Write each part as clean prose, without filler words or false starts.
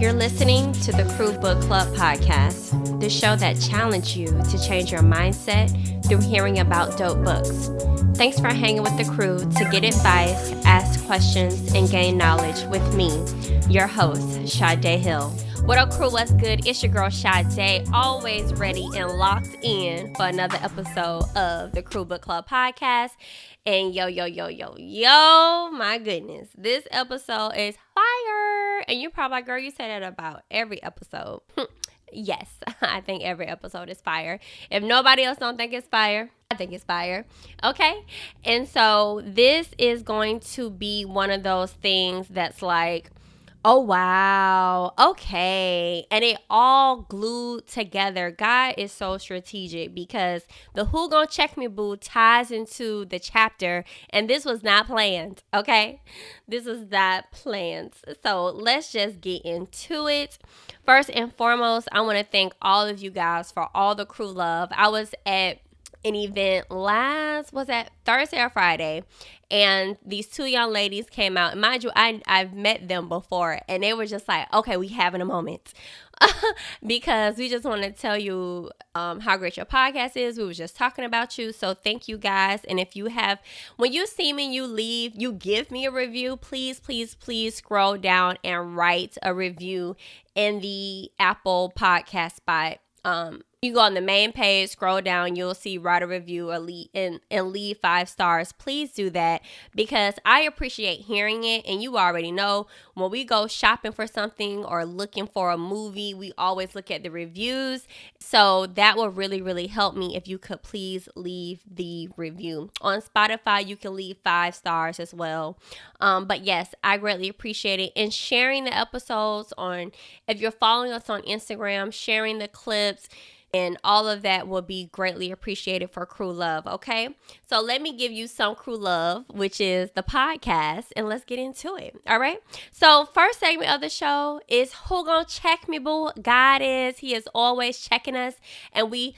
You're listening to the Crew Book Club podcast, the show that challenges you to change your mindset through hearing about dope books. Thanks for hanging with the crew to get advice, ask questions, and gain knowledge with me, your host, Sade Hill. What up, crew? What's good? It's your girl, Sade, always ready and locked in for another episode of the Crew Book Club podcast. And yo, my goodness, this episode is fire. And you're probably like, girl, you say that about every episode. Yes, I think every episode is fire. If nobody else don't think it's fire, I think it's fire. Okay? And so this is going to be one of those things that's like, oh, wow. Okay. And it all glued together. God is so strategic because the Who Gon Check Me Boo ties into the chapter. And this was not planned. Okay. This was not planned. So let's just get into it. First and foremost, I want to thank all of you guys for all the crew love. I was at an event was that Thursday or Friday, and these two young ladies came out. And mind you, I've met them before, and they were just like, okay, we having a moment because we just want to tell you how great your podcast is. We were just talking about you, so thank you guys. And if you have, when you see me, you leave, you give me a review, please scroll down and write a review in the Apple podcast spot. You go on the main page, scroll down, you'll see write a review and leave 5 stars. Please do that because I appreciate hearing it. And you already know when we go shopping for something or looking for a movie, we always look at the reviews. So that will really help me if you could please leave the review. On Spotify, you can leave 5 stars as well. But yes, I greatly appreciate it. And sharing the episodes if you're following us on Instagram, sharing the clips, and all of that will be greatly appreciated for crew love, okay? So let me give you some crew love, which is the podcast, and let's get into it, all right? So first segment of the show is Who Gon Check Me Boo? God is. He is always checking us, and we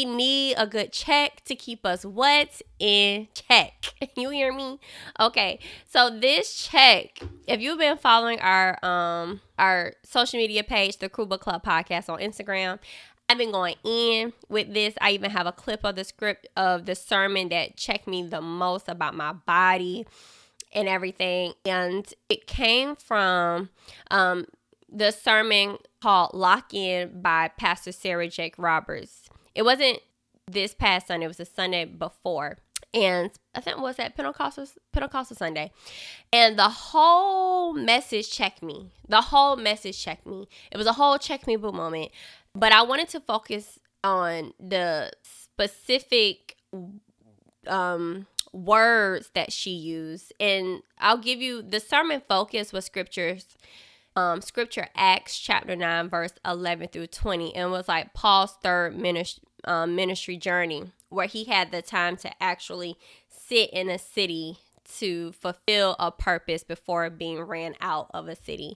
need a good check to keep us what? In check. You hear me? Okay. So this check, if you've been following our social media page, the Crew Book Club podcast on Instagram, I've been going in with this. I even have a clip of the script of the sermon that checked me the most about my body and everything. And it came from the sermon called Lock In by Pastor Sarah Jake Roberts. It wasn't this past Sunday. It was the Sunday before. And I think it was that Pentecostal Sunday. And the whole message checked me. It was a whole check me boo moment. But I wanted to focus on the specific words that she used. And I'll give you the sermon focus was scripture Acts chapter 9 verse 11 through 20, and it was like Paul's third ministry journey, where he had the time to actually sit in a city to fulfill a purpose before being ran out of a city.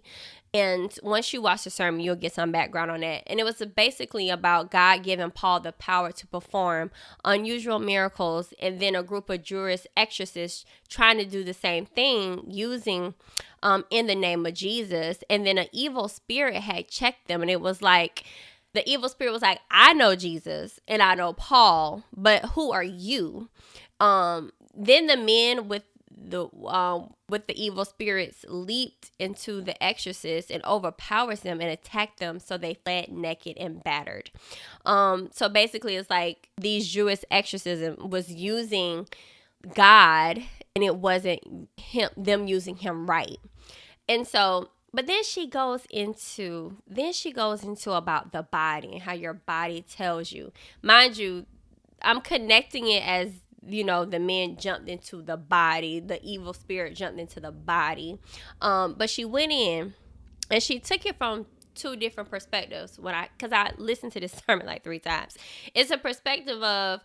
And once you watch the sermon, you'll get some background on that. And it was basically about God giving Paul the power to perform unusual miracles, and then a group of Jewish exorcists trying to do the same thing using in the name of Jesus. And then an evil spirit had checked them, and it was like, the evil spirit was like, I know Jesus and I know Paul, but who are you? Then the men with the evil spirits leaped into the exorcists and overpowers them and attacked them, so they fled naked and battered. So basically it's like these Jewish exorcism was using God, and it wasn't them using him right. And so, but then she goes into about the body and how your body tells you. Mind you, I'm connecting it as, you know, the men jumped into the body, the evil spirit jumped into the body. But she went in and she took it from 2 different perspectives. Because I listened to this sermon like 3 times. It's a perspective of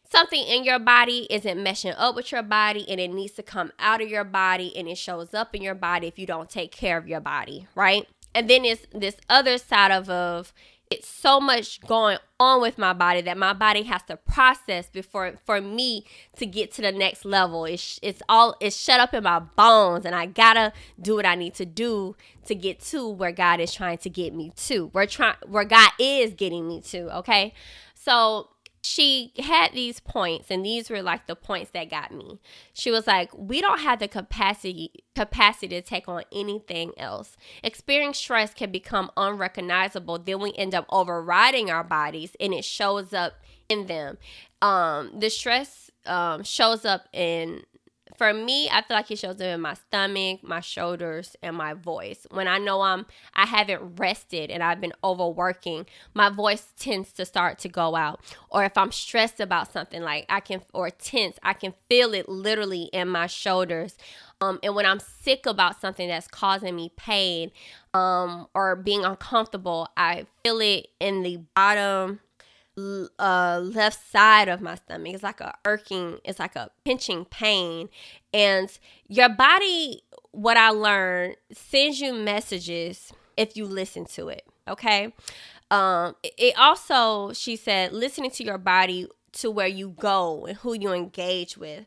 something in your body isn't meshing up with your body, and it needs to come out of your body, and it shows up in your body if you don't take care of your body, right? And then it's this other side of it's so much going on with my body that my body has to process before for me to get to the next level. It's shut up in my bones, and I gotta do what I need to do to get to where God is trying to get me to, where God is getting me to. Okay, so she had these points, and these were like the points that got me. She was like, we don't have the capacity to take on anything else. Experiencing stress can become unrecognizable. Then we end up overriding our bodies, and it shows up in them. The stress shows up in, for me, I feel like it shows up in my stomach, my shoulders, and my voice. When I know I haven't rested and I've been overworking, my voice tends to start to go out. Or if I'm stressed about something, or tense, I can feel it literally in my shoulders. And when I'm sick about something that's causing me pain, or being uncomfortable, I feel it in the bottom left side of my stomach. It's like it's like a pinching pain. And your body, what I learned, sends you messages if you listen to it. Okay. It also, she said, listening to your body to where you go and who you engage with.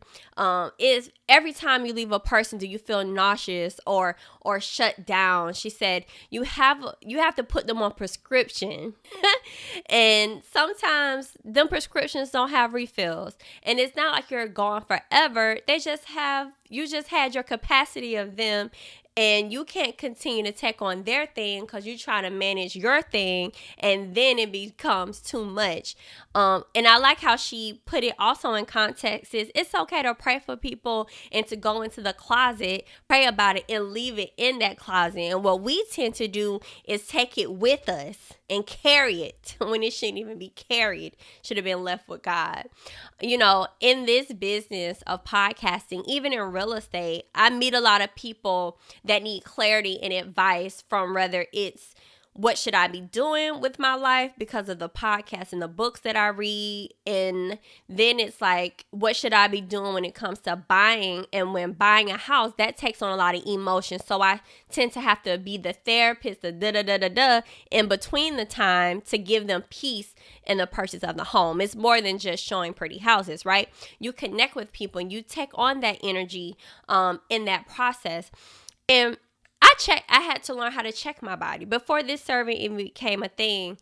Is every time you leave a person, do you feel nauseous or shut down? She said you have to put them on prescription. And sometimes them prescriptions don't have refills. And it's not like you're gone forever. You just had your capacity of them. And you can't continue to take on their thing because you're trying to manage your thing, and then it becomes too much. And I like how she put it also in context is it's okay to pray for people and to go into the closet, pray about it, and leave it in that closet. And what we tend to do is take it with us and carry it when it shouldn't even be carried. Should have been left with God. You know, in this business of podcasting, even in real estate, I meet a lot of people that need clarity and advice from whether it's what should I be doing with my life because of the podcast and the books that I read. And then it's like, what should I be doing when it comes to buying? And when buying a house, that takes on a lot of emotion. So I tend to have to be the therapist, the in between the time to give them peace in the purchase of the home. It's more than just showing pretty houses, right? You connect with people and you take on that energy in that process. And I had to learn how to check my body before this survey even became a thing.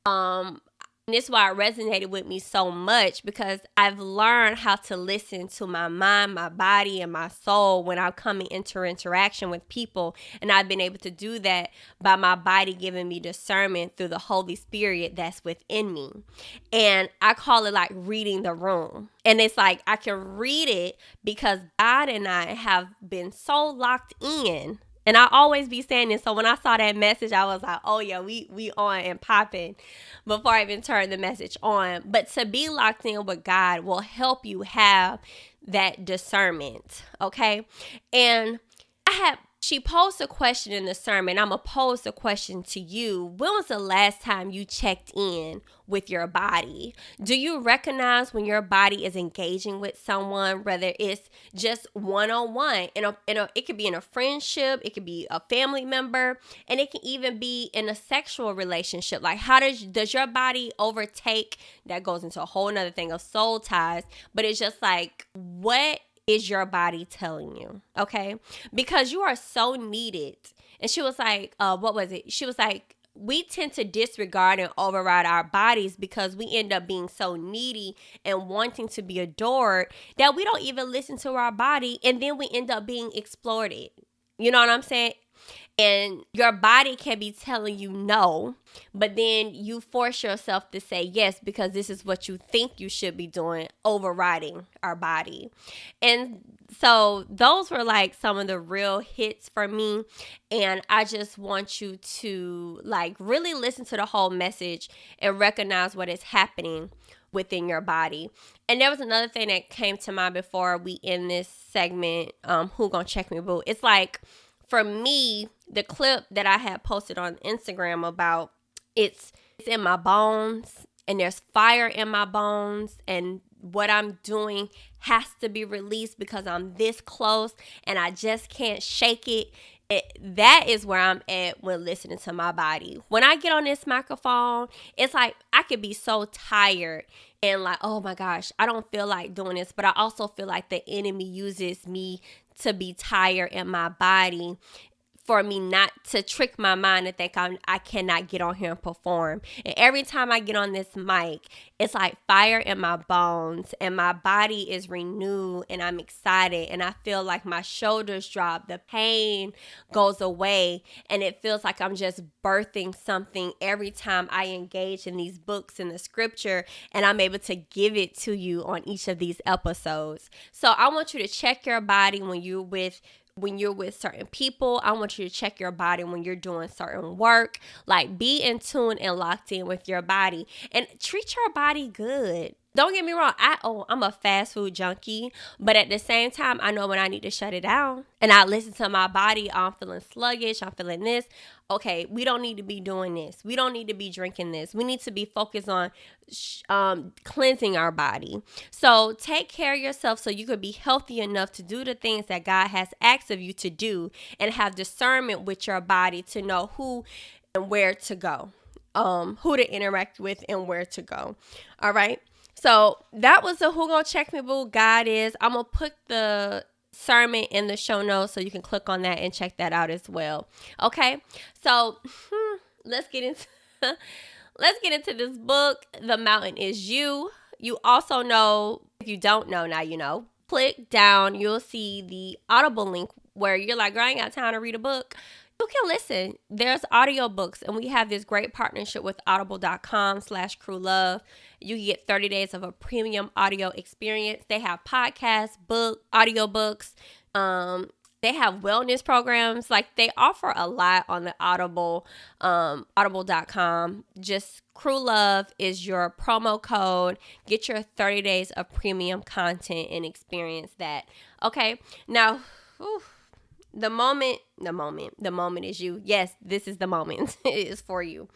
And this is why it resonated with me so much, because I've learned how to listen to my mind, my body, and my soul when I'm coming into interaction with people. And I've been able to do that by my body giving me discernment through the Holy Spirit that's within me. And I call it like reading the room. And it's like I can read it because God and I have been so locked in. And I always be saying this. So when I saw that message, I was like, oh yeah, we on and popping before I even turned the message on. But to be locked in with God will help you have that discernment. Okay. And she posed a question in the sermon. I'm going to pose the question to you. When was the last time you checked in with your body? Do you recognize when your body is engaging with someone, whether it's just one-on-one? It could be in a friendship, it could be a family member, and it can even be in a sexual relationship. Like, how does your body overtake? That goes into a whole nother thing of soul ties. But it's just like, what is your body telling you? Okay? Because you are so needed. And she was like, what was it? She was like, we tend to disregard and override our bodies because we end up being so needy and wanting to be adored that we don't even listen to our body, and then we end up being exploited. You know what I'm saying? And your body can be telling you no, but then you force yourself to say yes because this is what you think you should be doing, overriding our body. And so those were like some of the real hits for me. And I just want you to like really listen to the whole message and recognize what is happening within your body. And there was another thing that came to mind before we end this segment, Who Gon Check Me Boo. It's like, for me, the clip that I had posted on Instagram about it's in my bones and there's fire in my bones and what I'm doing has to be released because I'm this close and I just can't shake it. That is where I'm at when listening to my body. When I get on this microphone, it's like I could be so tired and like, oh my gosh, I don't feel like doing this. But I also feel like the enemy uses me to be tired in my body for me not to trick my mind to think I cannot get on here and perform. And every time I get on this mic, it's like fire in my bones and my body is renewed and I'm excited and I feel like my shoulders drop, the pain goes away, and it feels like I'm just birthing something every time I engage in these books and the scripture, and I'm able to give it to you on each of these episodes. So I want you to check your body when you're with certain people. I want you to check your body when you're doing certain work. Like, be in tune and locked in with your body and treat your body good. Don't get me wrong. I'm a fast food junkie, but at the same time, I know when I need to shut it down, and I listen to my body. I'm feeling sluggish. I'm feeling this. Okay, we don't need to be doing this. We don't need to be drinking this. We need to be focused on cleansing our body. So take care of yourself so you could be healthy enough to do the things that God has asked of you to do, and have discernment with your body to know who and where to go, who to interact with and where to go. All right. So that was the Who Gon Check Me Boo God is. I'm going to put the sermon in the show notes so you can click on that and check that out as well. Okay. So let's get into this book. The Mountain Is You. You also know, if you don't know, now you know. Click down. You'll see the Audible link where you're like, girl, I ain't got time to read a book. You can listen. There's audiobooks, and we have this great partnership with audible.com/crewlove. You can get 30 days of a premium audio experience. They have podcasts, audiobooks. They have wellness programs. Like, they offer a lot on the Audible, audible.com. Just Crew Love is your promo code. Get your 30 days of premium content and experience that. Okay. Now, the moment is you. Yes, this is the moment. It is for you.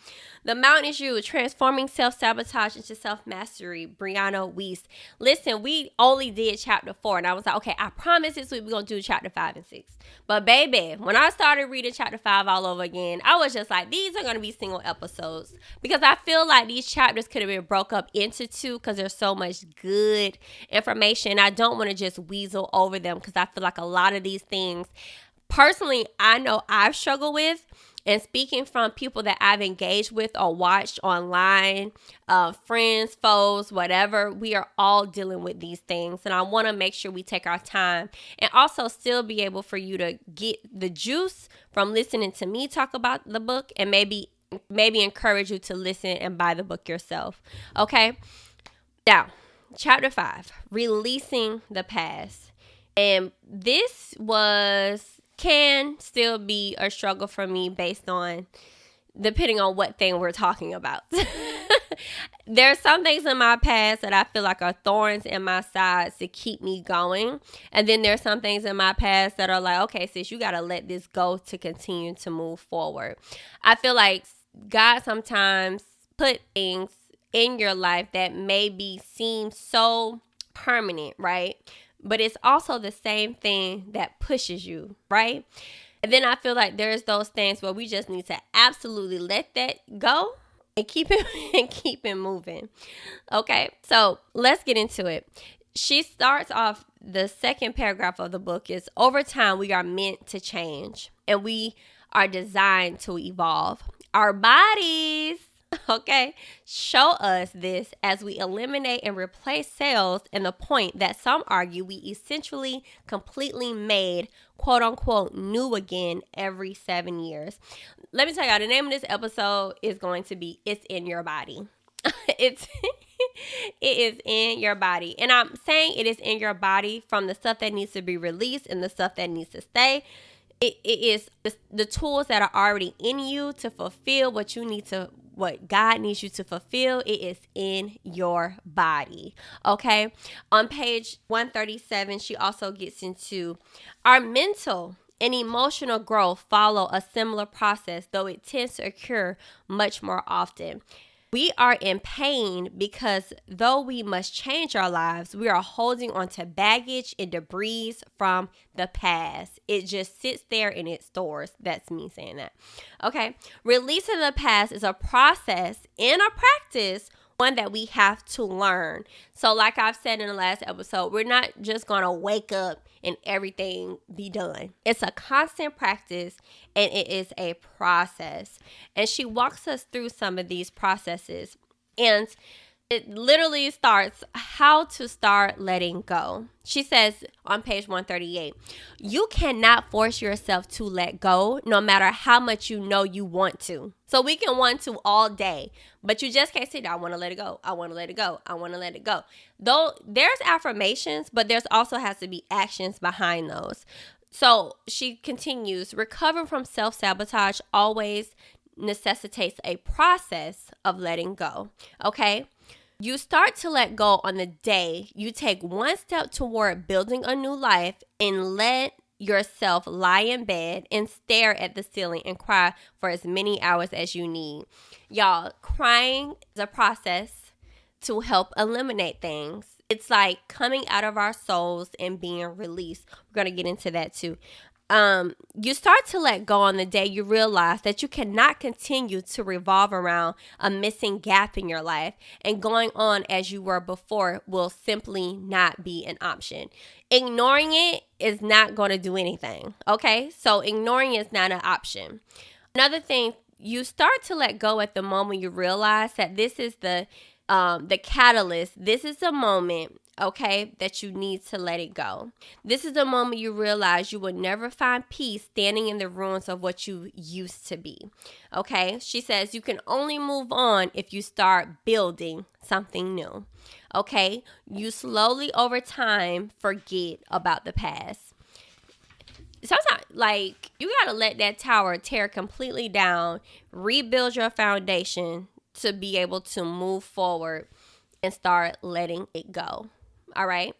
The Mountain Is You, transforming self-sabotage into self-mastery. Brianna Wiest. Listen, we only did chapter 4, and I was like, okay, I promise this week we're going to do chapter 5 and 6. But baby, when I started reading chapter 5 all over again, I was just like, these are going to be single episodes, because I feel like these chapters could have been broke up into 2 because there's so much good information. I don't want to just weasel over them, because I feel like a lot of these things, personally, I know I've struggled with, and speaking from people that I've engaged with or watched online, friends, foes, whatever, we are all dealing with these things. And I want to make sure we take our time and also still be able for you to get the juice from listening to me talk about the book, and maybe encourage you to listen and buy the book yourself. Okay. Now, chapter 5, releasing the past. And this can still be a struggle for me based on, depending on what thing we're talking about. There's some things in my past that I feel like are thorns in my sides to keep me going. And then there's some things in my past that are like, okay, sis, you got to let this go to continue to move forward. I feel like God sometimes put things in your life that maybe seem so permanent, right? But it's also the same thing that pushes you, right? And then I feel like there's those things where we just need to absolutely let that go and keep it moving. Okay, so let's get into it. She starts off, the second paragraph of the book is, over time we are meant to change, and we are designed to evolve. Our bodies, okay, show us this as we eliminate and replace cells, and the point that some argue we essentially completely made, quote unquote, new again every 7 years. Let me tell y'all, the name of this episode is going to be It's in Your Body. It is in your body. And I'm saying it is in your body from the stuff that needs to be released and the stuff that needs to stay. It is the tools that are already in you to fulfill what God needs you to fulfill. It is in your body. Okay. On page 137, she also gets into our mental and emotional growth follow a similar process, though it tends to occur much more often. We are in pain because though we must change our lives, we are holding on to baggage and debris from the past. It just sits there and it stores. That's me saying that. Okay. Releasing the past is a process and a practice, one that we have to learn. So like I've said in the last episode, we're not just going to wake up and everything be done. It's a constant practice and it is a process. And she walks us through some of these processes. And it literally starts how to start letting go. She says on page 138, you cannot force yourself to let go no matter how much you know you want to. So we can want to all day, but you just can't say, I want to let it go. I want to let it go. I want to let it go. Though there's affirmations, but there's also has to be actions behind those. So she continues, recovering from self-sabotage always necessitates a process of letting go. Okay. You start to let go on the day you take one step toward building a new life and let yourself lie in bed and stare at the ceiling and cry for as many hours as you need. Y'all, crying is a process to help eliminate things. It's like coming out of our souls and being released. We're going to get into that too. You start to let go on the day you realize that you cannot continue to revolve around a missing gap in your life, and going on as you were before will simply not be an option. Ignoring it is not going to do anything. Okay. So ignoring is not an option. Another thing, you start to let go at the moment you realize that this is the catalyst. This is the moment, okay, that you need to let it go. This is the moment you realize you will never find peace standing in the ruins of what you used to be. Okay, she says you can only move on if you start building something new. Okay, you slowly over time forget about the past. Sometimes, like, you got to let that tower tear completely down, rebuild your foundation to be able to move forward and start letting it go. All right.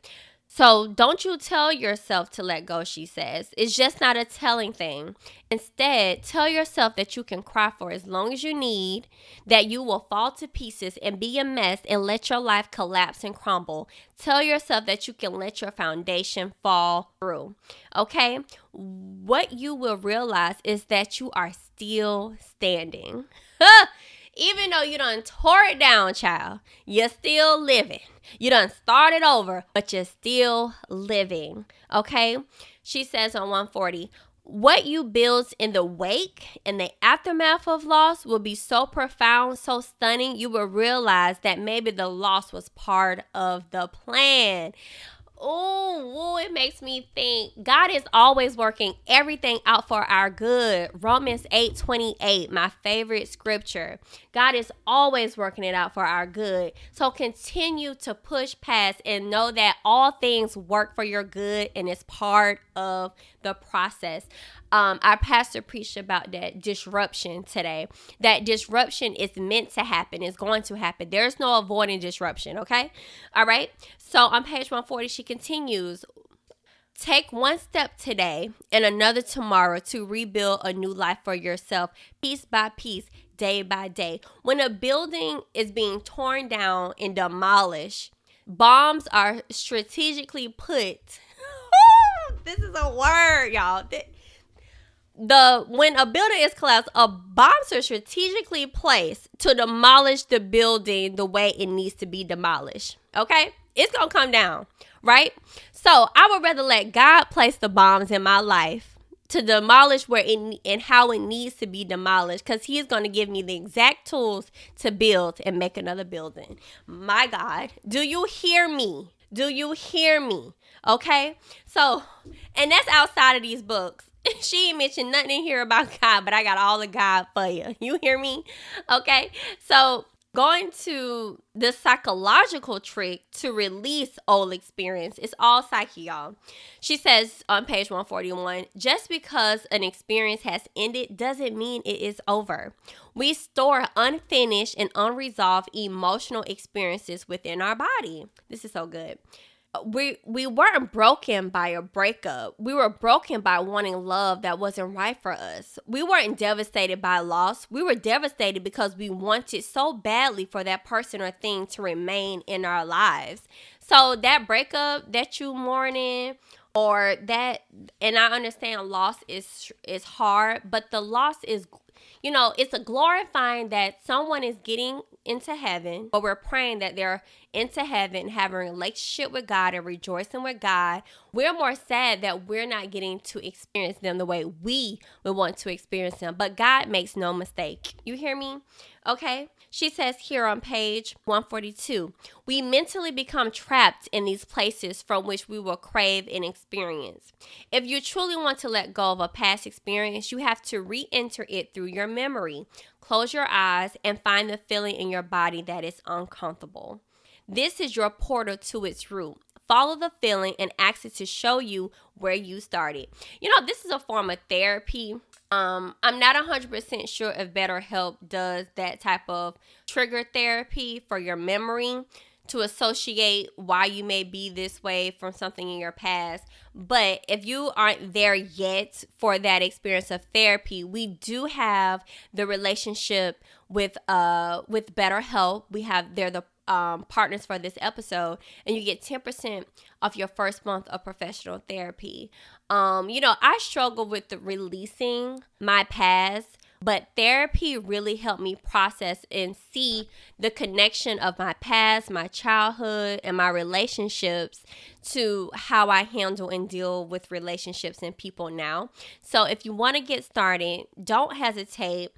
So don't you tell yourself to let go, she says. It's just not a telling thing. Instead, tell yourself that you can cry for as long as you need, that you will fall to pieces and be a mess and let your life collapse and crumble. Tell yourself that you can let your foundation fall through. Okay? What you will realize is that you are still standing. Even though you done tore it down, child, you're still living. You done started over, but you're still living, okay? She says on 140, what you build in the wake and the aftermath of loss will be so profound, so stunning, you will realize that maybe the loss was part of the plan. Oh, it makes me think God is always working everything out for our good. Romans 8:28, my favorite scripture. God is always working it out for our good. So continue to push past and know that all things work for your good and it's part of the process. Our pastor preached about that disruption today. That disruption is meant to happen. It's going to happen. There's no avoiding disruption, okay? All right? So on page 140, she continues, take one step today and another tomorrow to rebuild a new life for yourself, piece by piece, day by day. When a building is being torn down and demolished, bombs are strategically put. This is a word, y'all. When a building is collapsed, bombs are strategically placed to demolish the building the way it needs to be demolished. Okay? It's going to come down, right? So I would rather let God place the bombs in my life to demolish where it and how it needs to be demolished, because He's going to give me the exact tools to build and make another building. My God, do you hear me? Do you hear me? Okay? So, and that's outside of these books. She ain't mentioned nothing in here about God, but I got all the God for you. You hear me? Okay. So going to the psychological trick to release old experience. It's all psyche, y'all. She says on page 141, just because an experience has ended doesn't mean it is over. We store unfinished and unresolved emotional experiences within our body. This is so good. we weren't broken by a breakup. We were broken by wanting love that wasn't right for us. We weren't devastated by loss. We were devastated because we wanted so badly for that person or thing to remain in our lives. So that breakup that you mourning, or that, and I understand loss is hard, but the loss is, it's a glorifying that someone is getting into heaven, but we're praying that they're into heaven, having a relationship with God and rejoicing with God. We're more sad that we're not getting to experience them the way we would want to experience them. But God makes no mistake. You hear me? Okay. She says here on page 142, we mentally become trapped in these places from which we will crave an experience. If you truly want to let go of a past experience, you have to re-enter it through your memory. Close your eyes and find the feeling in your body that is uncomfortable. This is your portal to its root. Follow the feeling and ask it to show you where you started. This is a form of therapy. I'm not 100% sure if BetterHelp does that type of trigger therapy for your memory to associate why you may be this way from something in your past. But if you aren't there yet for that experience of therapy, we do have the relationship with BetterHelp. They're the partners for this episode, and you get 10% off your first month of professional therapy. I struggle with releasing my past, but therapy really helped me process and see the connection of my past, my childhood, and my relationships to how I handle and deal with relationships and people now. So if you want to get started, don't hesitate.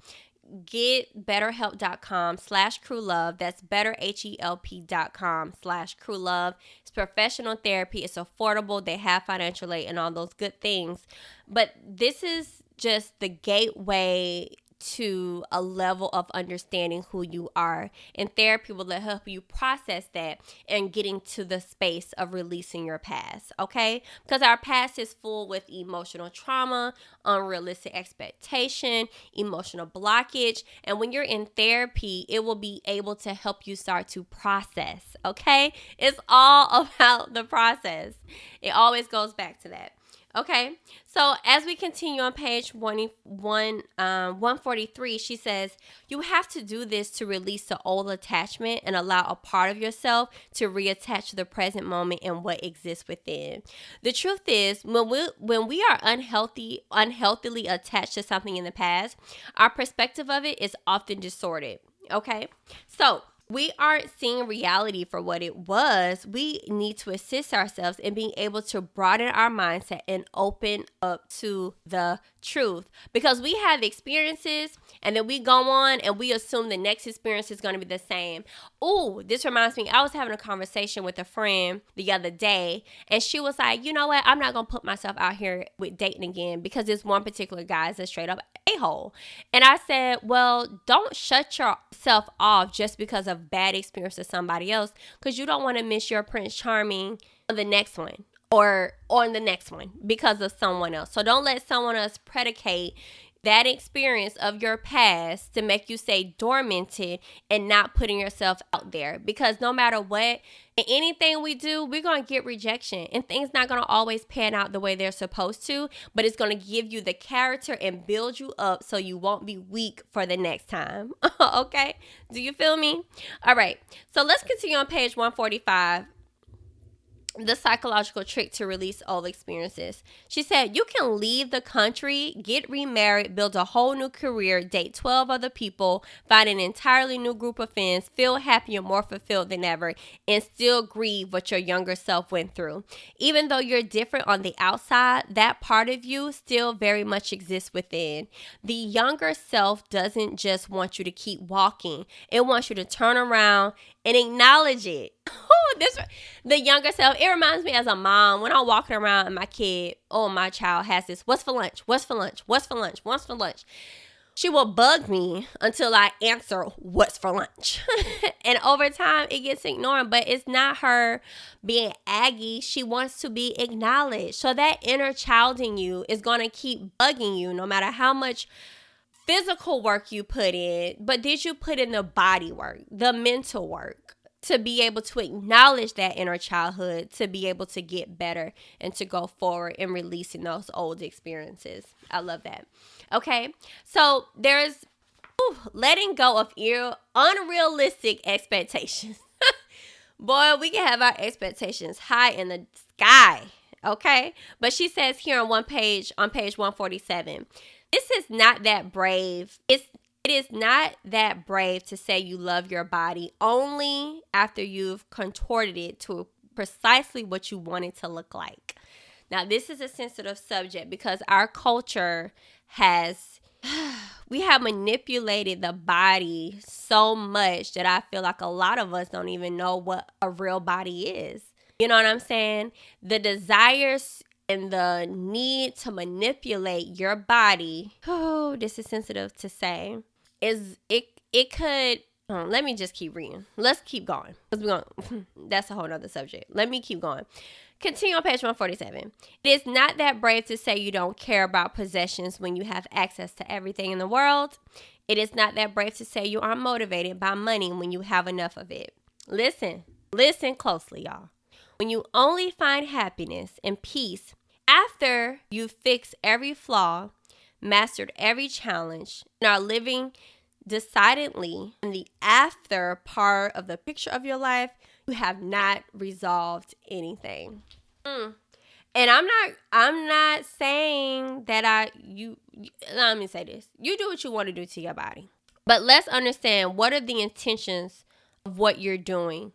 Get betterhelp.com/crewlove. That's betterhelp.com/crewlove. It's professional therapy. It's affordable. They have financial aid and all those good things. But this is just the gateway to a level of understanding who you are. And therapy will help you process that and getting to the space of releasing your past, okay? Because our past is full with emotional trauma, unrealistic expectation, emotional blockage. And when you're in therapy, it will be able to help you start to process, okay? It's all about the process. It always goes back to that. Okay, so as we continue on page 143, she says, you have to do this to release the old attachment and allow a part of yourself to reattach to the present moment and what exists within. The truth is, when we are unhealthily attached to something in the past, our perspective of it is often distorted. Okay, so we aren't seeing reality for what it was. We need to assist ourselves in being able to broaden our mindset and open up to the truth, because we have experiences and then we go on and we assume the next experience is going to be the same. Oh, this reminds me, I was having a conversation with a friend the other day, and she was like, you know what, I'm not going to put myself out here with dating again because this one particular guy is a straight up a-hole. And I said, well, don't shut yourself off just because of bad experience with somebody else, because you don't want to miss your Prince Charming on the next one or on the next one because of someone else. So don't let someone else predicate that experience of your past to make you stay dormanted and not putting yourself out there. Because no matter what, in anything we do, we're going to get rejection, and things not going to always pan out the way they're supposed to, but it's going to give you the character and build you up so you won't be weak for the next time. Okay? Do you feel me? All right. So let's continue on page 145. The psychological trick to release old experiences. She said, you can leave the country, get remarried, build a whole new career, date 12 other people, find an entirely new group of friends, feel happy and more fulfilled than ever, and still grieve what your younger self went through. Even though you're different on the outside, that part of you still very much exists within. The younger self doesn't just want you to keep walking. It wants you to turn around and acknowledge it. The younger self, it reminds me as a mom when I'm walking around and my child has this, what's for lunch? What's for lunch? What's for lunch? What's for lunch? She will bug me until I answer what's for lunch. And over time, it gets ignored, but it's not her being aggy. She wants to be acknowledged. So that inner child in you is going to keep bugging you no matter how much physical work you put in. But did you put in the body work, the mental work? to be able to acknowledge that inner childhood, to be able to get better and to go forward in releasing those old experiences. I love that. Okay, so there's letting go of unrealistic expectations. Boy, we can have our expectations high in the sky, okay? But she says here on page 147, this is not that brave. It is not that brave to say you love your body only after you've contorted it to precisely what you want it to look like. Now, this is a sensitive subject because our culture we have manipulated the body so much that I feel like a lot of us don't even know what a real body is. You know what I'm saying? The desires and the need to manipulate your body, this is sensitive to say, it could, let me just keep reading. Let's keep going. That's a whole nother subject. Let me keep going. Continue on page 147. It is not that brave to say you don't care about possessions when you have access to everything in the world. It is not that brave to say you aren't motivated by money when you have enough of it. Listen closely, y'all. When you only find happiness and peace after you fix every flaw, mastered every challenge, and are living decidedly in the after part of the picture of your life, you have not resolved anything. And I'm not saying that let me say this. You do what you want to do to your body. But let's understand, what are the intentions of what you're doing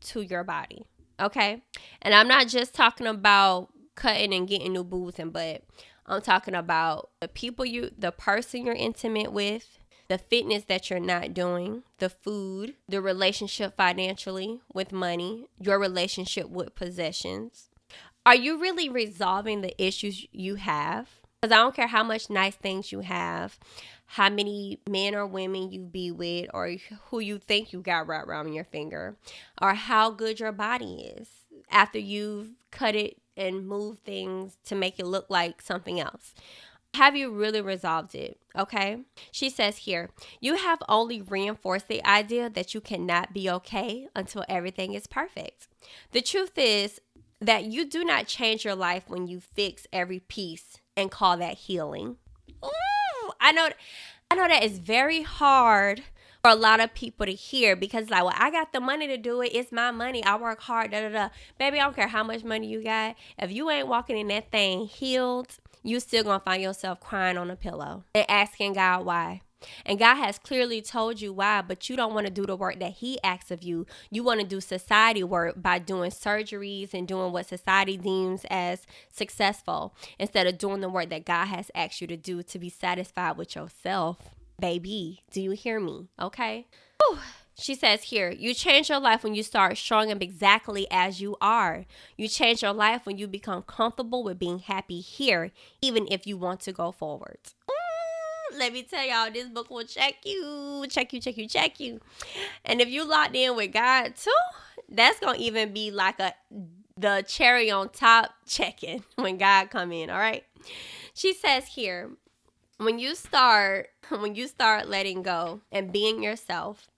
to your body, okay? And I'm not just talking about cutting and getting new boobs and butt. I'm talking about the person you're intimate with, the fitness that you're not doing, the food, the relationship financially with money, your relationship with possessions. Are you really resolving the issues you have? Because I don't care how much nice things you have, how many men or women you be with, or who you think you got wrapped around your finger, or how good your body is after you've cut it and moved things to make it look like something else. Have you really resolved it? Okay. She says here, you have only reinforced the idea that you cannot be okay until everything is perfect. The truth is that you do not change your life when you fix every piece and call that healing. Ooh, I know that is very hard for a lot of people to hear, because like, well, I got the money to do it. It's my money. I work hard. Baby, I don't care how much money you got. If you ain't walking in that thing healed, you still gonna find yourself crying on a pillow and asking God why. And God has clearly told you why, but you don't want to do the work that he asks of you. You want to do society work by doing surgeries and doing what society deems as successful, instead of doing the work that God has asked you to do to be satisfied with yourself. Baby, do you hear me? Okay. Whew. She says here, you change your life when you start showing up exactly as you are. You change your life when you become comfortable with being happy here, even if you want to go forward. Let me tell y'all, this book will check you. And if you locked in with God too, that's going to even be like the cherry on top checking when God come in, all right? She says here, when you start letting go and being yourself,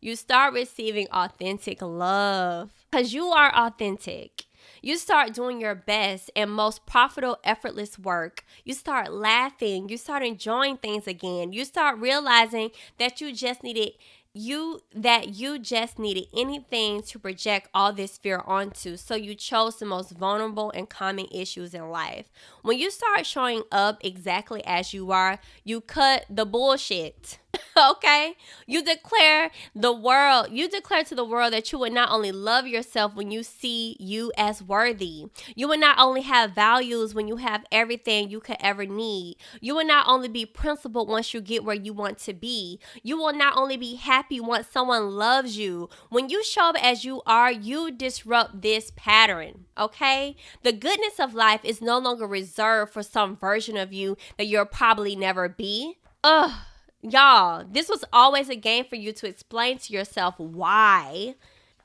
you start receiving authentic love, because you are authentic. You start doing your best and most profitable, effortless work. You start laughing. You start enjoying things again. You start realizing that you just needed anything to project all this fear onto. So you chose the most vulnerable and common issues in life. When you start showing up exactly as you are, you cut the bullshit. Okay? You declare to the world that you would not only love yourself when you see you as worthy. You will not only have values when you have everything you could ever need. You will not only be principled once you get where you want to be. You will not only be happy once someone loves you. When you show up as you are, you disrupt this pattern. Okay? The goodness of life is no longer reserved for some version of you that you'll probably never be. Y'all, this was always a game for you to explain to yourself why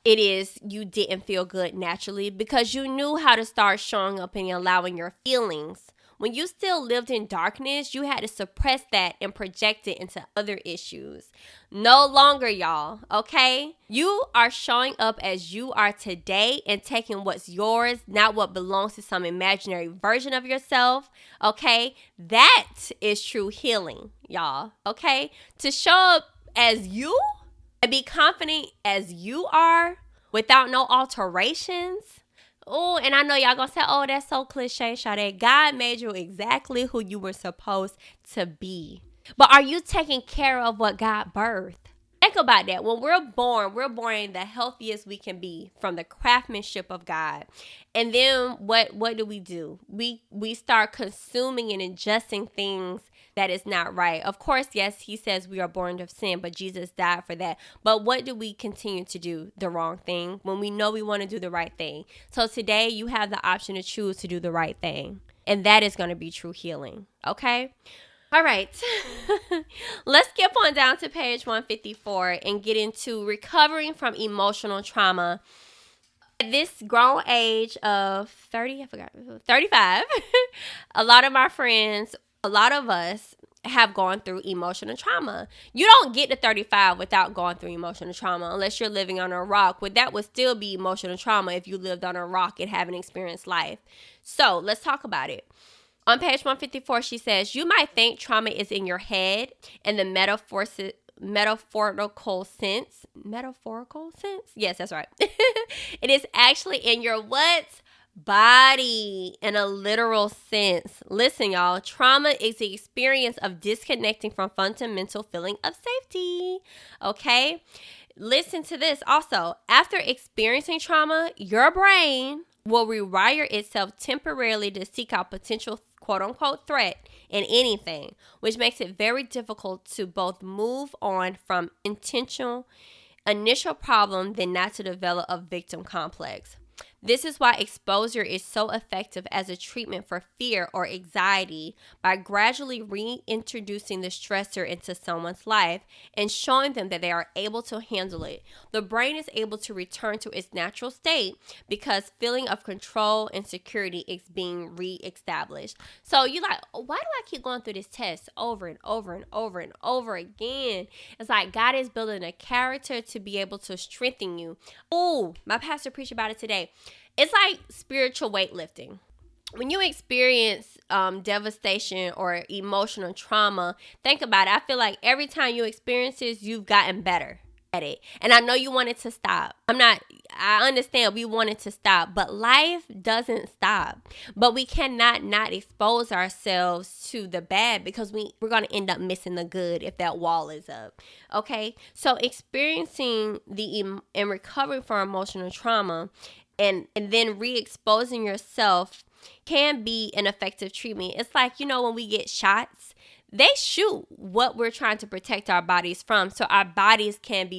it is you didn't feel good naturally, because you knew how to start showing up and allowing your feelings When you still lived in darkness, you had to suppress that and project it into other issues. No longer, y'all, okay? You are showing up as you are today and taking what's yours, not what belongs to some imaginary version of yourself, okay? That is true healing, y'all, okay? To show up as you and be confident as you are without no alterations. Oh, and I know y'all gonna say, oh, that's so cliche, Sade. God made you exactly who you were supposed to be. But are you taking care of what God birthed? Think about that. When we're born the healthiest we can be from the craftsmanship of God. And then what do? We start consuming and ingesting things that is not right. Of course, yes, he says we are born of sin, but Jesus died for that. But what do we continue to do? The wrong thing when we know we want to do the right thing. So today you have the option to choose to do the right thing. And that is going to be true healing. Okay? All right, let's skip on down to page 154 and get into recovering from emotional trauma. At this grown age of 35, a lot of my friends, a lot of us have gone through emotional trauma. You don't get to 35 without going through emotional trauma unless you're living on a rock. But that would still be emotional trauma if you lived on a rock and haven't experienced life. So let's talk about it. On page 154, she says, you might think trauma is in your head in the metaphorical sense. Metaphorical sense? Yes, that's right. It is actually in your what? Body in a literal sense. Listen, y'all. Trauma is the experience of disconnecting from fundamental feeling of safety. Okay? Listen to this also. After experiencing trauma, your brain will rewire itself temporarily to seek out potential quote-unquote threat in anything, which makes it very difficult to both move on from initial problem than not to develop a victim complex. This is why exposure is so effective as a treatment for fear or anxiety by gradually reintroducing the stressor into someone's life and showing them that they are able to handle it. The brain is able to return to its natural state because feeling of control and security is being reestablished. So you're like, why do I keep going through this test over and over and over and over again? It's like God is building a character to be able to strengthen you. Oh, my pastor preached about it today. It's like spiritual weightlifting. When you experience devastation or emotional trauma, think about it. I feel like every time you experience this, you've gotten better at it. And I know you want it to stop. I understand we want it to stop, but life doesn't stop. But we cannot not expose ourselves to the bad because we're going to end up missing the good if that wall is up. Okay? So experiencing and recovering from emotional trauma and then re-exposing yourself can be an effective treatment. It's like, when we get shots, they shoot what we're trying to protect our bodies from, so our bodies can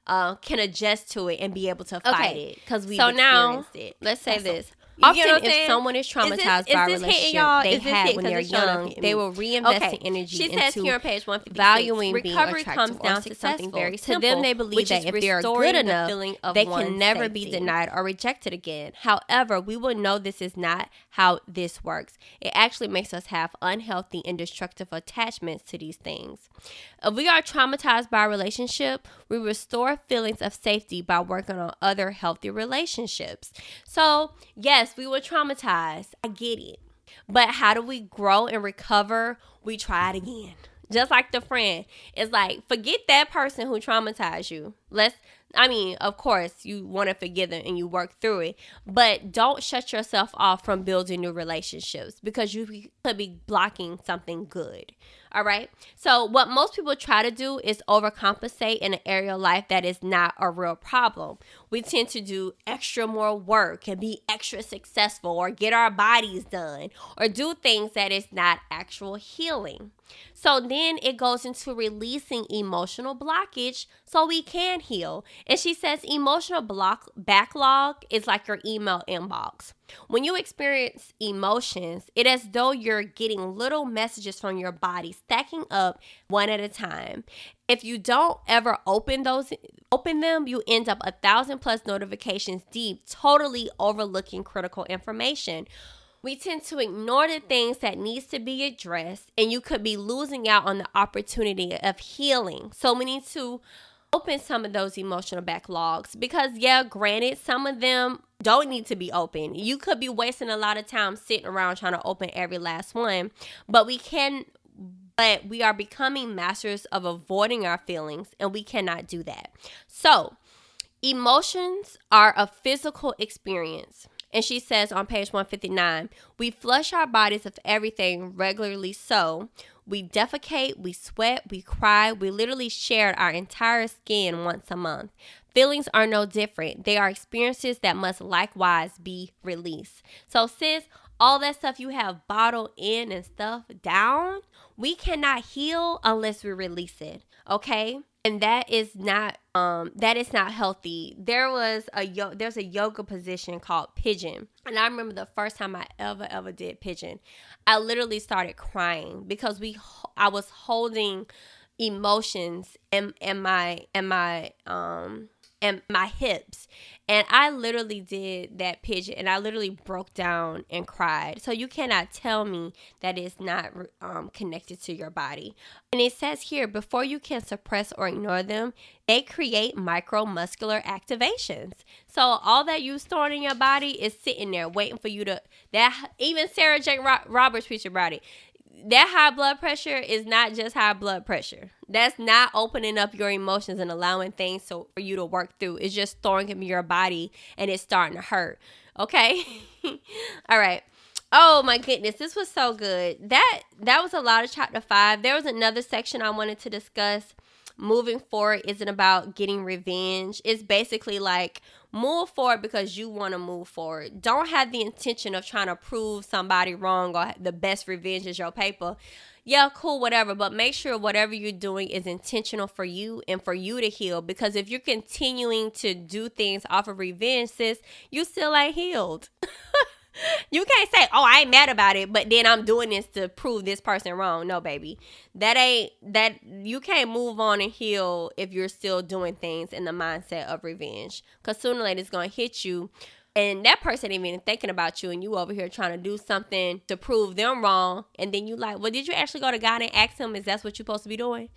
adjust to it and be able to fight it because we've experienced it. Let's say this. Often, if someone is traumatized by a relationship they had when they're young, they will reinvest the energy into valuing being attractive comes down to something very simple. To them, they believe that if they are good enough, they can never be denied or rejected again. However, we will know this is not how this works. It actually makes us have unhealthy and destructive attachments to these things. If we are traumatized by a relationship, we restore feelings of safety by working on other healthy relationships. So, yes, we were traumatized. I get it. But how do we grow and recover? We try it again. Just like the friend. It's like, forget that person who traumatized you. Of course, you want to forgive them and you work through it. But don't shut yourself off from building new relationships because you could be blocking something good. All right. So what most people try to do is overcompensate in an area of life that is not a real problem. We tend to do extra more work and be extra successful or get our bodies done or do things that is not actual healing. So then it goes into releasing emotional blockage so we can heal. And she says emotional backlog is like your email inbox. When you experience emotions, it is as though you're getting little messages from your body stacking up one at a time. If you don't ever open them, you end up 1,000+ notifications deep, totally overlooking critical information. We tend to ignore the things that needs to be addressed, and you could be losing out on the opportunity of healing. So we need to open some of those emotional backlogs, because granted, some of them don't need to be open. You could be wasting a lot of time sitting around trying to open every last one, but we are becoming masters of avoiding our feelings, and we cannot do that. So emotions are a physical experience. And she says on page 159, we flush our bodies of everything regularly. So we defecate, we sweat, we cry. We literally shed our entire skin once a month. Feelings are no different. They are experiences that must likewise be released. So sis, all that stuff you have bottled in and stuff down, we cannot heal unless we release it. Okay? And that is not healthy. There's a yoga position called pigeon. And I remember the first time I ever did pigeon, I literally started crying because I was holding emotions in my hips, and I literally did that pigeon, and I literally broke down and cried. So you cannot tell me that it's not connected to your body. And it says here, before you can suppress or ignore them, they create micromuscular activations. So all that you stored in your body is sitting there waiting for you to. That even Sarah J. Roberts preached about it. That high blood pressure is not just high blood pressure. That's not opening up your emotions and allowing things for you to work through. It's just throwing them in your body and it's starting to hurt. Okay? All right. Oh my goodness, this was so good. That was a lot of chapter 5. There was another section I wanted to discuss. Moving forward isn't about getting revenge. It's basically like move forward because you want to move forward. Don't have the intention of trying to prove somebody wrong or the best revenge is your paper. Yeah, cool, whatever. But make sure whatever you're doing is intentional for you and for you to heal. Because if you're continuing to do things off of revenge, sis, you still ain't healed. You can't say, oh, I ain't mad about it, but then I'm doing this to prove this person wrong. No, baby. You can't move on and heal if you're still doing things in the mindset of revenge. Because sooner or later it's going to hit you. And that person ain't even thinking about you, and you over here trying to do something to prove them wrong. And then you like, well, did you actually go to God and ask him, is that what you're supposed to be doing?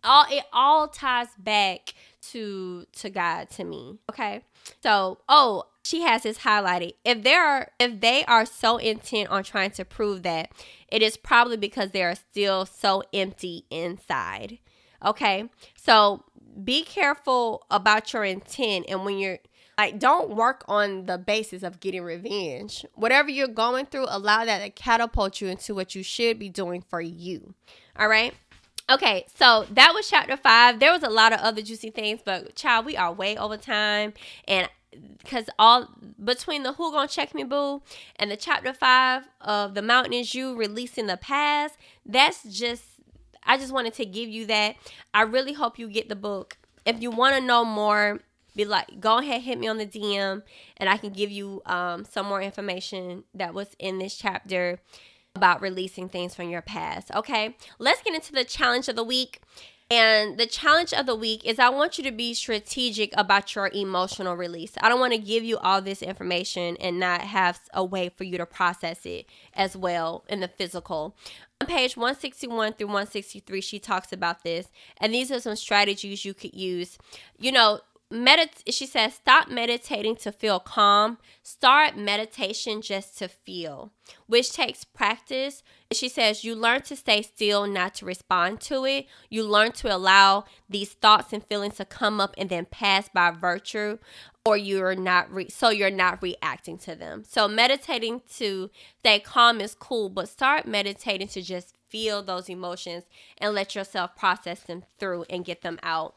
It all ties back to God to me. Okay. So, she has this highlighted. If they are so intent on trying to prove that, it is probably because they are still so empty inside. Okay. So be careful about your intent. And when you're like, don't work on the basis of getting revenge. Whatever you're going through, allow that to catapult you into what you should be doing for you. All right. Okay, so that was chapter 5. There was a lot of other juicy things, but child, we are way over time. And because all between the Who Gon Check Me Boo and the chapter 5 of The Mountain Is You, releasing the past, I just wanted to give you that. I really hope you get the book. If you want to know more, go ahead, hit me on the DM, and I can give you some more information that was in this chapter about releasing things from your past. Okay, let's get into the challenge of the week. And the challenge of the week is I want you to be strategic about your emotional release. I don't want to give you all this information and not have a way for you to process it as well in the physical. On page 161 through 163, she talks about this. And these are some strategies you could use. She says, stop meditating to feel calm. Start meditation just to feel, which takes practice. She says, you learn to stay still, not to respond to it. You learn to allow these thoughts and feelings to come up and then pass by virtue, or you're not reacting to them. So meditating to stay calm is cool, but start meditating to just feel those emotions and let yourself process them through and get them out.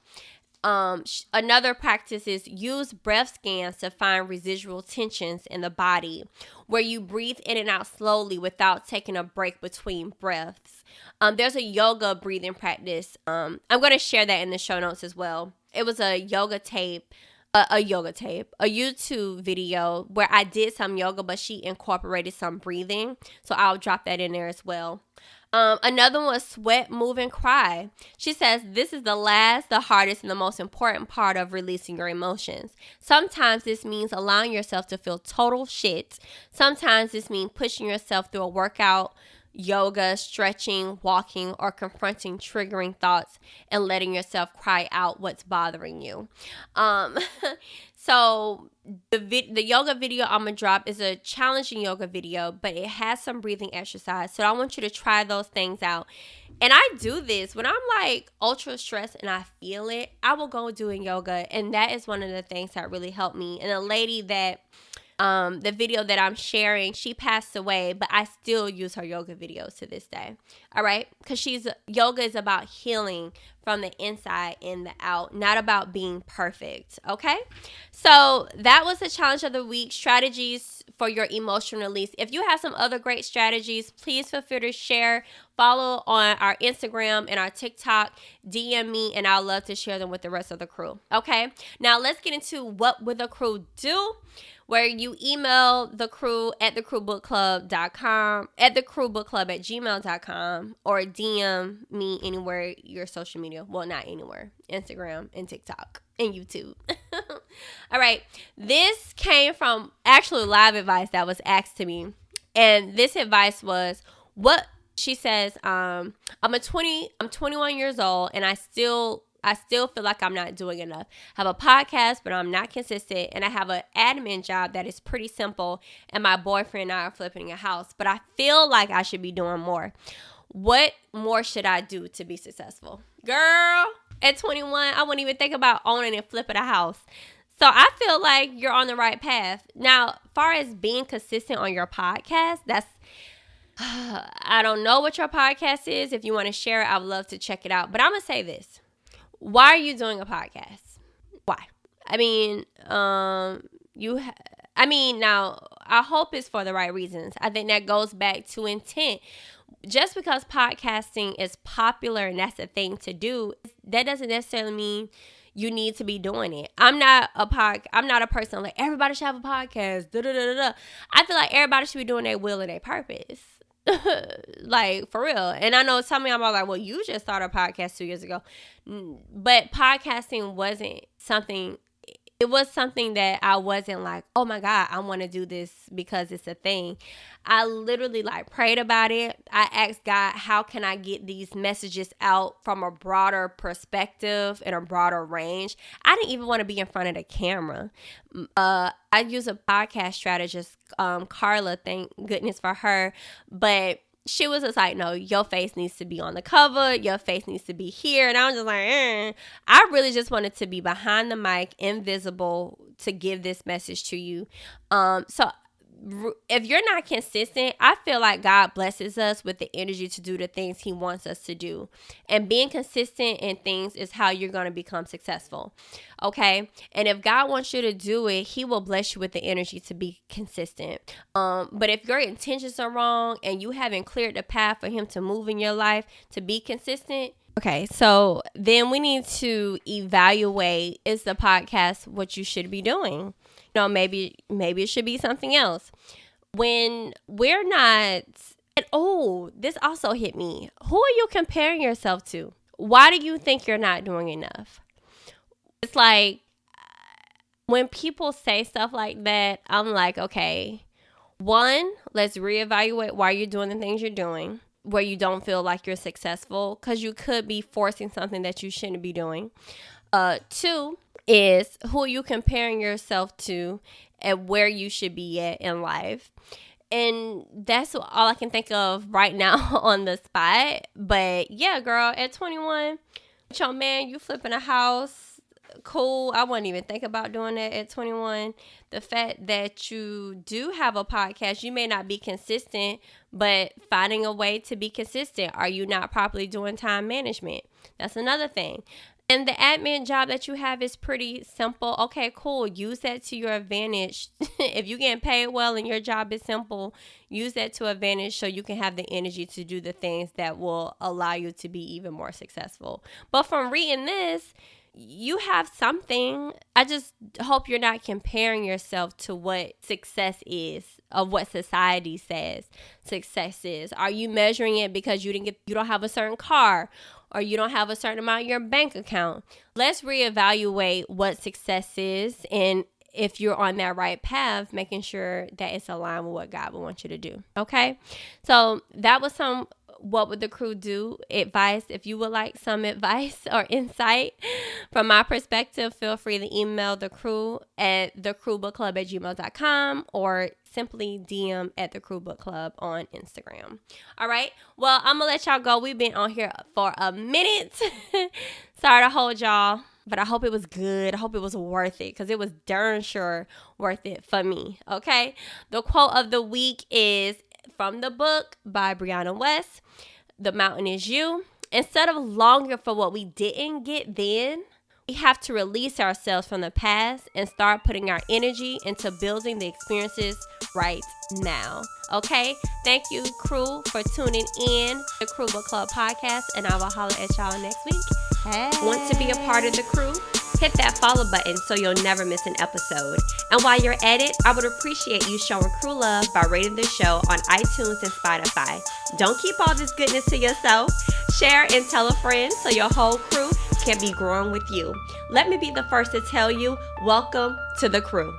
Another practice is use breath scans to find residual tensions in the body, where you breathe in and out slowly without taking a break between breaths. There's a yoga breathing practice. I'm going to share that in the show notes as well. It was a YouTube video where I did some yoga, but she incorporated some breathing. So I'll drop that in there as well. Another one was sweat, move, and cry. She says, this is the last, the hardest, and the most important part of releasing your emotions. Sometimes this means allowing yourself to feel total shit. Sometimes this means pushing yourself through a workout, yoga, stretching, walking, or confronting triggering thoughts and letting yourself cry out what's bothering you. So the yoga video I'm going to drop is a challenging yoga video, but it has some breathing exercise. So I want you to try those things out. And I do this when I'm like ultra stressed and I feel it, I will go doing yoga. And that is one of the things that really helped me. And a lady that the video that I'm sharing, she passed away, but I still use her yoga videos to this day. All right. Because yoga is about healing from the inside and the out, not about being perfect. Okay. So that was the challenge of the week, strategies for your emotional release. If you have some other great strategies, please feel free to share, follow on our Instagram and our TikTok, DM me, and I'd love to share them with the rest of the crew. Okay. Now let's get into what would the crew do, where you email the crew at thecrewbookclub.com, at thecrewbookclub@gmail.com, or DM me anywhere your social media. Well, not anywhere. Instagram and TikTok and YouTube. All right. This came from actually live advice that was asked to me. And this advice was, she says, I'm 21 years old and I still feel like I'm not doing enough. I have a podcast, but I'm not consistent. And I have an admin job that is pretty simple. And my boyfriend and I are flipping a house. But I feel like I should be doing more. What more should I do to be successful? Girl, at 21, I wouldn't even think about owning and flipping a house. So I feel like you're on the right path. Now, as far as being consistent on your podcast, I don't know what your podcast is. If you want to share it, I would love to check it out. But I'm going to say this. Why are you doing a podcast? Why? I mean, now I hope it's for the right reasons. I think that goes back to intent. Just because podcasting is popular and that's the thing to do, that doesn't necessarily mean you need to be doing it. I'm not a person like everybody should have a podcast. I feel like everybody should be doing their will and their purpose. Like, for real. And I know some of y'all are like, well, you just started a podcast 2 years ago. But podcasting wasn't something, it was something that I wasn't like, oh my God, I want to do this because it's a thing. I literally prayed about it. I asked God, how can I get these messages out from a broader perspective and a broader range? I didn't even want to be in front of the camera. I use a podcast strategist, Carla, thank goodness for her. But she was just like, no, your face needs to be on the cover. Your face needs to be here. And I was just like, I really just wanted to be behind the mic, invisible, to give this message to you. So if you're not consistent, I feel like God blesses us with the energy to do the things he wants us to do. And being consistent in things is how you're going to become successful. Okay. And if God wants you to do it, he will bless you with the energy to be consistent. But if your intentions are wrong and you haven't cleared the path for him to move in your life to be consistent, okay, so then we need to evaluate, is the podcast what you should be doing? Maybe it should be something else. When we're not, and this also hit me. Who are you comparing yourself to? Why do you think you're not doing enough? It's like, when people say stuff like that, I'm like, okay, one, let's reevaluate why you're doing the things you're doing, where you don't feel like you're successful, because you could be forcing something that you shouldn't be doing. Two is, who are you comparing yourself to and where you should be at in life? And that's all I can think of right now on the spot. But yeah, girl, at 21, with your man, you flipping a house. Cool. I wouldn't even think about doing that at 21. The fact that you do have a podcast, you may not be consistent, but finding a way to be consistent. Are you not properly doing time management? That's another thing. And the admin job that you have is pretty simple. Okay, cool. Use that to your advantage. If you're getting paid well and your job is simple, use that to advantage so you can have the energy to do the things that will allow you to be even more successful. But from reading this, you have something. I just hope you're not comparing yourself to what success is, of what society says success is. Are you measuring it because you don't have a certain car, or you don't have a certain amount in your bank account? Let's reevaluate what success is, and if you're on that right path, making sure that it's aligned with what God would want you to do. Okay? So that was some What Would the Crew Do advice. If you would like some advice or insight from my perspective, feel free to email the crew at thecrewbookclub@gmail.com, or simply DM at the Crew Book Club on Instagram. All right. Well, I'm going to let y'all go. We've been on here for a minute. Sorry to hold y'all, but I hope it was good. I hope it was worth it, because it was darn sure worth it for me. Okay. The quote of the week is from the book by Brianna Wiest. The mountain is you. Instead of longing for what we didn't get then, we have to release ourselves from the past and start putting our energy into building the experiences right now. Okay? Thank you, crew, for tuning in the Crew Book Club podcast, and I will holler at y'all next week. Hey. Want to be a part of the crew? Hit that follow button so you'll never miss an episode. And while you're at it, I would appreciate you showing crew love by rating the show on iTunes and Spotify. Don't keep all this goodness to yourself. Share and tell a friend so your whole crew can be growing with you. Let me be the first to tell you, welcome to the crew.